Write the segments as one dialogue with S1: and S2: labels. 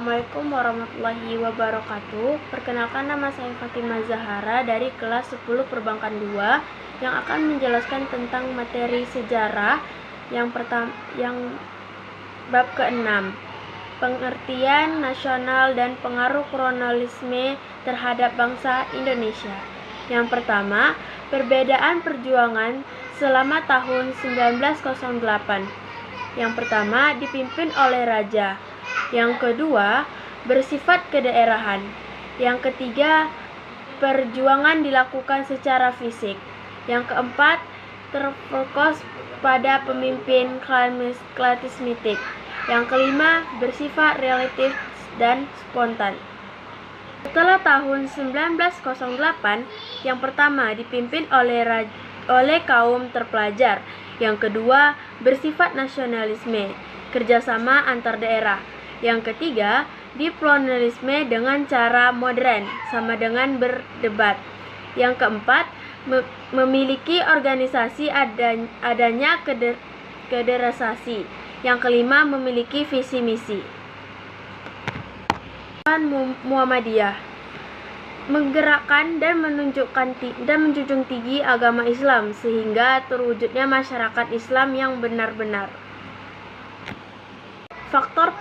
S1: Assalamualaikum warahmatullahi wabarakatuh. Perkenalkan, nama saya Fatimah Zahara dari kelas 10 Perbankan 2 yang akan menjelaskan tentang materi sejarah yang bab ke-6, pengertian nasional dan pengaruh kolonialisme terhadap bangsa Indonesia. Yang pertama, perbedaan perjuangan selama tahun 1908. Yang pertama, dipimpin oleh raja. Yang kedua, bersifat kedaerahan. Yang ketiga, perjuangan dilakukan secara fisik. Yang keempat, terfokus pada pemimpin karismatik. Yang kelima, bersifat relatif dan spontan. Setelah tahun 1908, yang pertama dipimpin oleh kaum terpelajar. Yang kedua, bersifat nasionalisme, kerjasama antar daerah. Yang ketiga, diplomasialisme dengan cara modern, sama dengan berdebat. Yang keempat, memiliki organisasi adanya federasi. Yang kelima, memiliki visi misi. Muhammadiyah menggerakkan dan menjunjung tinggi agama Islam sehingga terwujudnya masyarakat Islam yang benar-benar. Faktor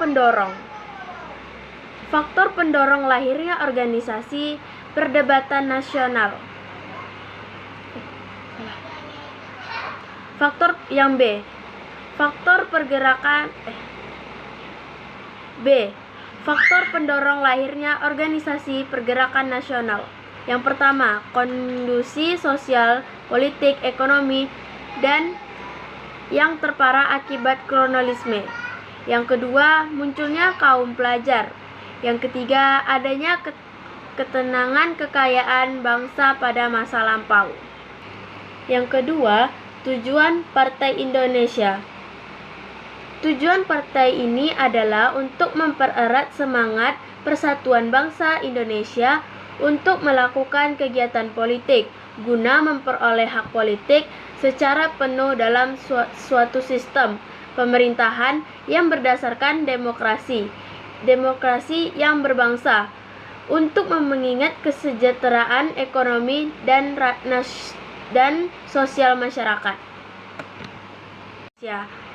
S1: pendorong lahirnya organisasi perdebatan nasional. Faktor yang B. Faktor pendorong lahirnya organisasi pergerakan nasional. Yang pertama, kondisi sosial, politik, ekonomi, dan yang terparah akibat kolonialisme. Yang kedua, munculnya kaum pelajar. Yang ketiga, adanya ketenangan kekayaan bangsa pada masa lampau. Yang kedua, tujuan Partai Indonesia. Tujuan partai ini adalah untuk mempererat semangat persatuan bangsa Indonesia untuk melakukan kegiatan politik guna memperoleh hak politik secara penuh dalam suatu sistem pemerintahan yang berdasarkan demokrasi yang berbangsa, untuk mengingat kesejahteraan ekonomi dan sosial masyarakat.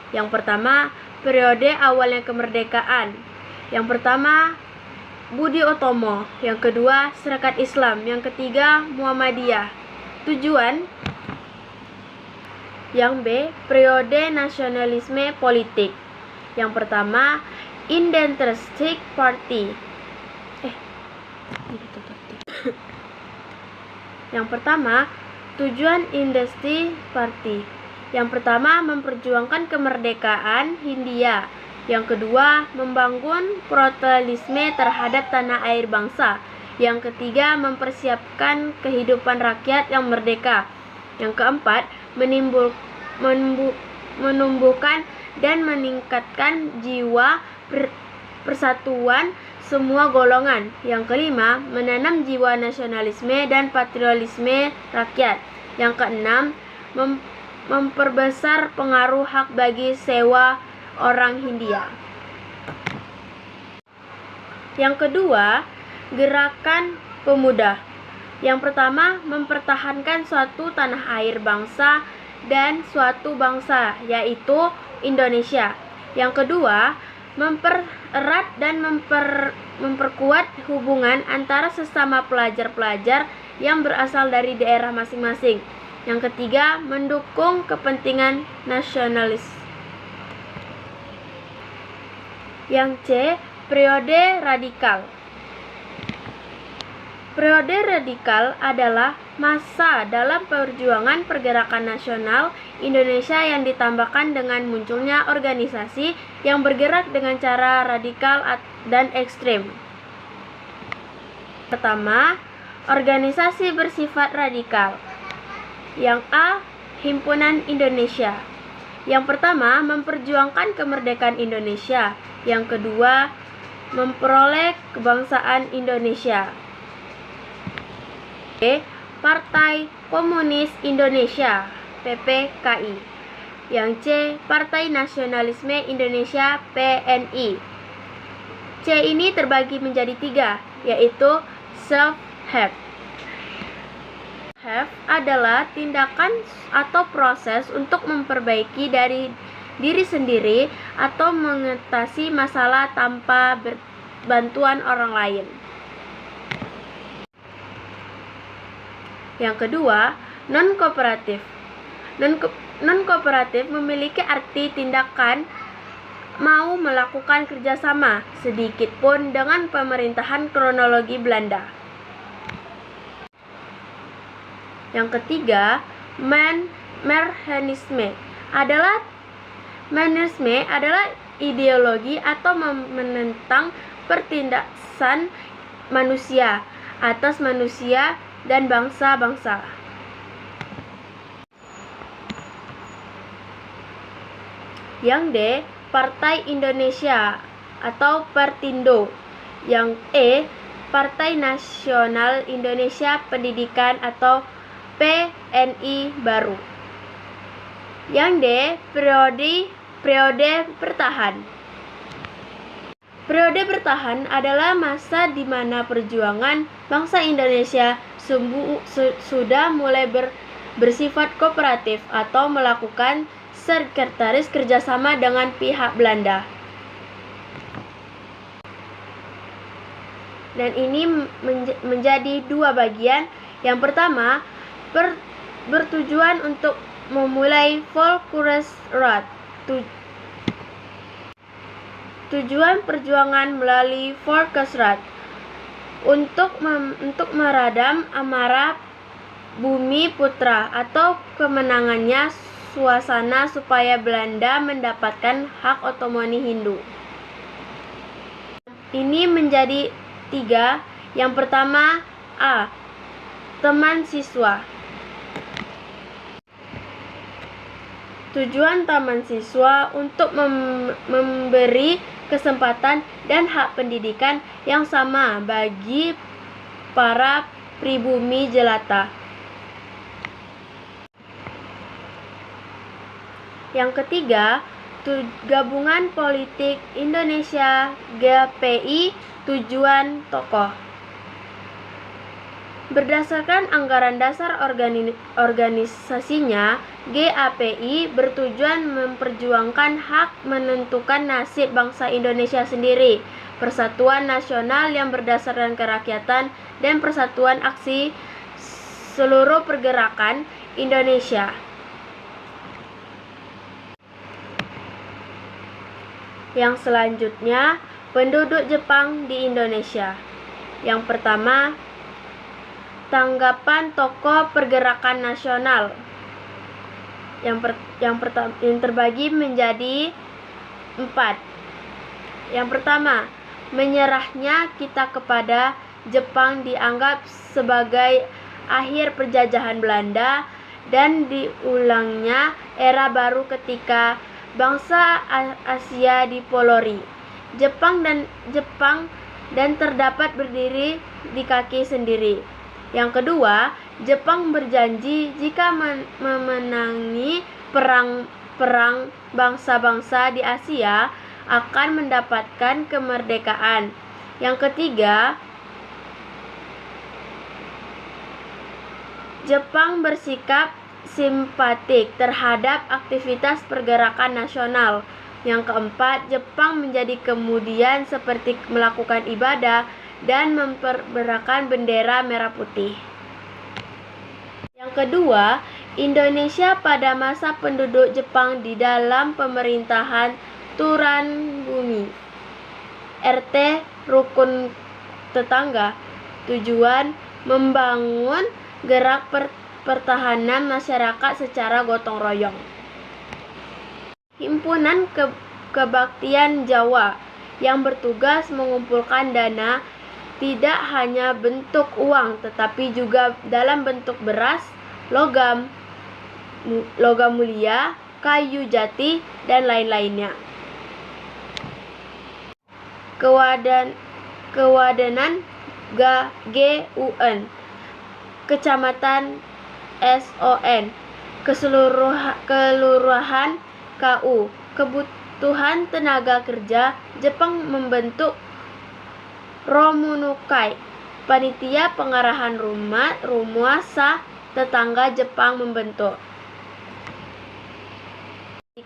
S1: Yang pertama, periode awalnya kemerdekaan. Yang pertama, Budi Utomo. Yang kedua, Serikat Islam. Yang ketiga, Muhammadiyah. Tujuan. Yang B, periode nasionalisme politik. Yang pertama, Independent Party. Yang pertama, tujuan Independent Party. Yang pertama, memperjuangkan kemerdekaan Hindia. Yang kedua, membangun pluralisme terhadap tanah air bangsa. Yang ketiga, mempersiapkan kehidupan rakyat yang merdeka. Yang keempat, menumbuhkan dan meningkatkan jiwa persatuan semua golongan. Yang kelima, menanam jiwa nasionalisme dan patriotisme rakyat. Yang keenam, memperbesar pengaruh hak bagi sewa orang Hindia. Yang kedua, gerakan pemuda. Yang pertama, mempertahankan suatu tanah air bangsa dan suatu bangsa, yaitu Indonesia. Yang kedua, mempererat dan memperkuat hubungan antara sesama pelajar-pelajar yang berasal dari daerah masing-masing. Yang ketiga, mendukung kepentingan nasionalis. Yang C, periode radikal. Periode radikal adalah masa dalam perjuangan pergerakan nasional Indonesia yang ditambahkan dengan munculnya organisasi yang bergerak dengan cara radikal dan ekstrem. Pertama, organisasi bersifat radikal. Yang A, Himpunan Indonesia. Yang pertama, memperjuangkan kemerdekaan Indonesia. Yang kedua, memperoleh kebangsaan Indonesia. B, Partai Komunis Indonesia, PPKI. Yang C, Partai Nasionalisme Indonesia, PNI. C, C ini terbagi menjadi 3, yaitu self-help. Have adalah tindakan atau proses untuk memperbaiki dari diri sendiri atau mengatasi masalah tanpa bantuan orang lain. Yang kedua, non-kooperatif. Non-kooperatif memiliki arti tindakan mau melakukan kerjasama sedikit pun dengan pemerintahan kronologi Belanda. Yang ketiga, Marxisme adalah ideologi atau menentang pertindasan manusia atas manusia dan bangsa-bangsa. Yang D, Partai Indonesia atau Pertindo. Yang E, Partai Nasional Indonesia Pendidikan atau PNI baru. Yang D, periode bertahan. Periode bertahan adalah masa di mana perjuangan bangsa Indonesia sudah mulai bersifat kooperatif atau melakukan sekretaris kerjasama dengan pihak Belanda. Dan ini menjadi 2 bagian. Yang pertama, bertujuan untuk memulai Volksraad. Tujuan perjuangan melalui Volksraad untuk meredam amarah Bumi Putra atau kemenangannya suasana supaya Belanda mendapatkan hak otonomi Hindu. Ini menjadi 3. Yang pertama, A, teman siswa. Tujuan taman siswa untuk memberi kesempatan dan hak pendidikan yang sama bagi para pribumi jelata. Yang ketiga, Gabungan Politik Indonesia GPI, tujuan tokoh. Berdasarkan anggaran dasar organisasinya, GAPI bertujuan memperjuangkan hak menentukan nasib bangsa Indonesia sendiri, persatuan nasional yang berdasarkan kerakyatan, dan persatuan aksi seluruh pergerakan Indonesia. Yang selanjutnya, penduduk Jepang di Indonesia. Yang pertama, tanggapan tokoh pergerakan nasional. Yang terbagi menjadi 4. Yang pertama, menyerahnya kita kepada Jepang dianggap sebagai akhir penjajahan Belanda dan diulangnya era baru ketika bangsa Asia dipolori Jepang dan terdapat berdiri di kaki sendiri. Yang kedua, Jepang berjanji jika memenangi perang bangsa-bangsa di Asia akan mendapatkan kemerdekaan. Yang ketiga, Jepang bersikap simpatik terhadap aktivitas pergerakan nasional. Yang keempat, Jepang menjadi kemudian seperti melakukan ibadah dan memperberangkan bendera merah putih. Yang kedua, Indonesia pada masa penduduk Jepang di dalam pemerintahan Turan Bumi RT Rukun Tetangga. Tujuan membangun gerak pertahanan masyarakat secara gotong royong. Himpunan Kebaktian Jawa yang bertugas mengumpulkan dana tidak hanya bentuk uang tetapi juga dalam bentuk beras, logam mulia, kayu jati, dan lain-lainnya. Kewadanan GUN, Kecamatan SON, Kelurahan KU, kebutuhan tenaga kerja. Jepang membentuk Romunukai, panitia pengarahan Rumuasa tetangga Jepang membentuk.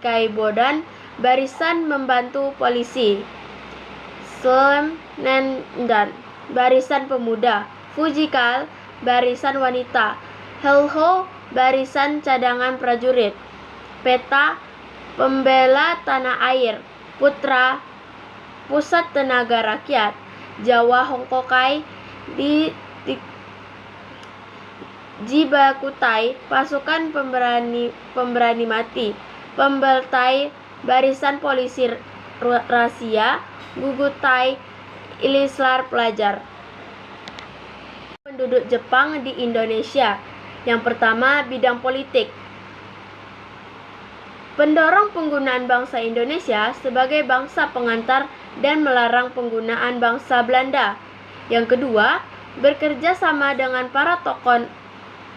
S1: Kaibodan, barisan membantu polisi. Slemnendan, barisan pemuda. Fujikal, barisan wanita. Helho, barisan cadangan prajurit. Peta, pembela tanah air. Putra, pusat tenaga rakyat. Jawa Hongkokai, di Jibakutai, pasukan pemberani mati. Pembeltai, barisan polisi rahasia. Gugutai, Ilislar pelajar. Penduduk Jepang di Indonesia. Yang pertama, bidang politik. Pendorong penggunaan bangsa Indonesia sebagai bangsa pengantar dan melarang penggunaan bangsa Belanda. Yang kedua, bekerja sama dengan para tokoh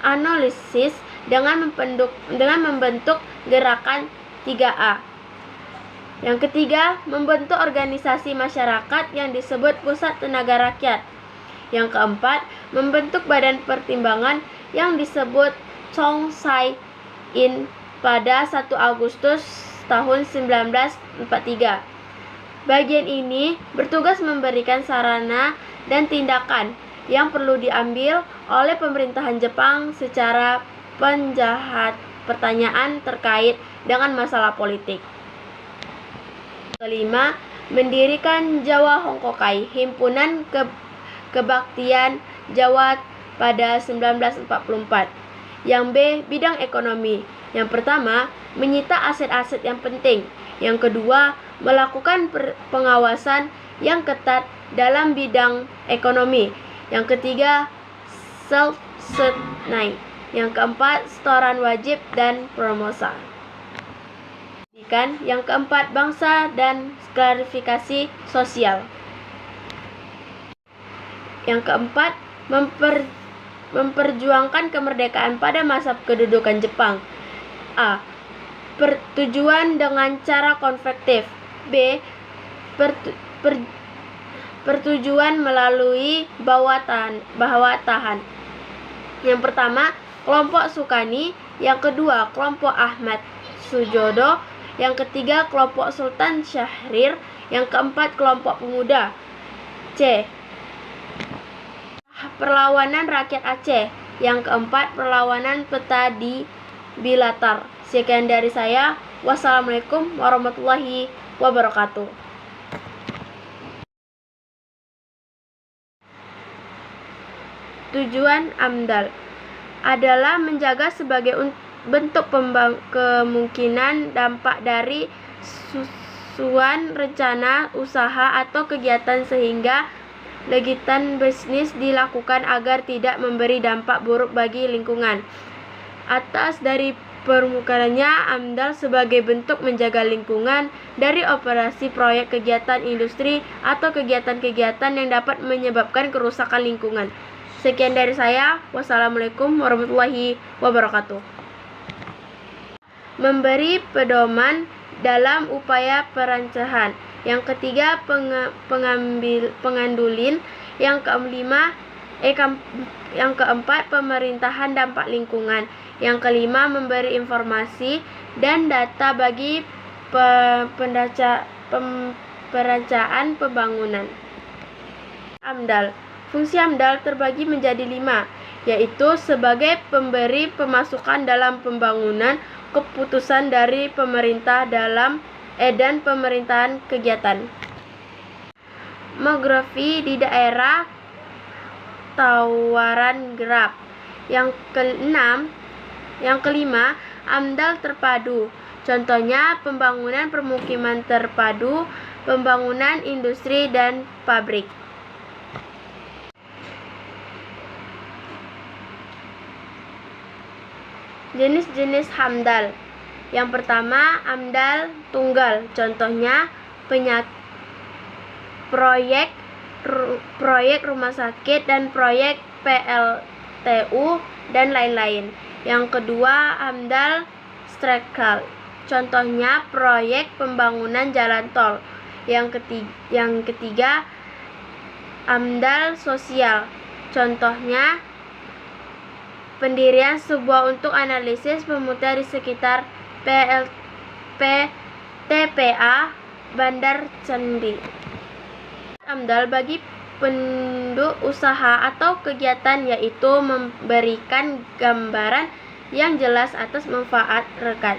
S1: analisis dengan membentuk gerakan 3A. Yang ketiga, membentuk organisasi masyarakat yang disebut Pusat Tenaga Rakyat. Yang keempat, membentuk badan pertimbangan yang disebut Chongsai-in pada 1 Agustus tahun 1943. Bagian ini bertugas memberikan sarana dan tindakan yang perlu diambil oleh pemerintahan Jepang secara pertanyaan terkait dengan masalah politik. Kelima, mendirikan Jawa Hongkokai, himpunan kebaktian Jawa pada 1944. Yang B, bidang ekonomi. Yang pertama, menyita aset-aset yang penting. Yang kedua, melakukan pengawasan yang ketat dalam bidang ekonomi. Yang ketiga, self-sustained. Yang keempat, setoran wajib dan promosi. Yang keempat, bangsa dan klarifikasi sosial. Yang keempat, memperjuangkan kemerdekaan pada masa kedudukan Jepang. A. Pertujuan dengan cara konvektif. B. Pertujuan melalui bawah tahan. Yang pertama, kelompok Sukani. Yang kedua, kelompok Ahmad Sujodo. Yang ketiga, kelompok Sultan Syahrir. Yang keempat, kelompok pemuda. C. Perlawanan rakyat Aceh. Yang keempat, perlawanan peta di Bilatar. Sekian dari saya. Wassalamualaikum warahmatullahi wabarakatuh. Tujuan AMDAL adalah menjaga sebagai bentuk kemungkinan dampak dari susunan rencana usaha atau kegiatan sehingga kegiatan bisnis dilakukan agar tidak memberi dampak buruk bagi lingkungan. Atas dari permukaannya, AMDAL sebagai bentuk menjaga lingkungan dari operasi proyek kegiatan industri atau kegiatan-kegiatan yang dapat menyebabkan kerusakan lingkungan. Sekian dari saya. Wassalamualaikum warahmatullahi wabarakatuh. Memberi pedoman dalam upaya perancahan. Yang ketiga, pengandulin. Yang keempat, pemerintahan dampak lingkungan. Yang kelima, memberi informasi dan data bagi perencanaan pembangunan. AMDAL. Fungsi AMDAL terbagi menjadi 5, yaitu sebagai pemberi pemasukan dalam pembangunan, keputusan dari pemerintah dan pemerintahan kegiatan. Mografi di daerah tawaran gerap. Yang kelima, AMDAL terpadu. Contohnya pembangunan permukiman terpadu, pembangunan industri dan pabrik. Jenis-jenis AMDAL. Yang pertama, AMDAL tunggal. Contohnya proyek rumah sakit dan proyek PLTU dan lain-lain. Yang kedua, AMDAL struktural. Contohnya proyek pembangunan jalan tol. Yang ketiga, AMDAL sosial. Contohnya, pendirian sebuah untuk analisis pemutar di sekitar TPA Bandar Candi. AMDAL bagi penduduk usaha atau kegiatan yaitu memberikan gambaran yang jelas atas manfaat rekan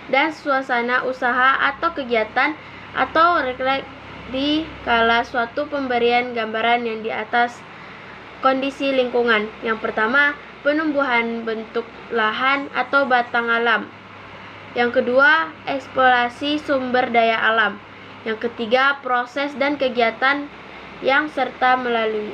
S1: dan suasana usaha atau kegiatan atau refleks di kala suatu pemberian gambaran yang di atas kondisi lingkungan. Yang pertama, penumbuhan bentuk lahan atau batang alam. Yang kedua, eksplorasi sumber daya alam. Yang ketiga, proses dan kegiatan yang serta melalui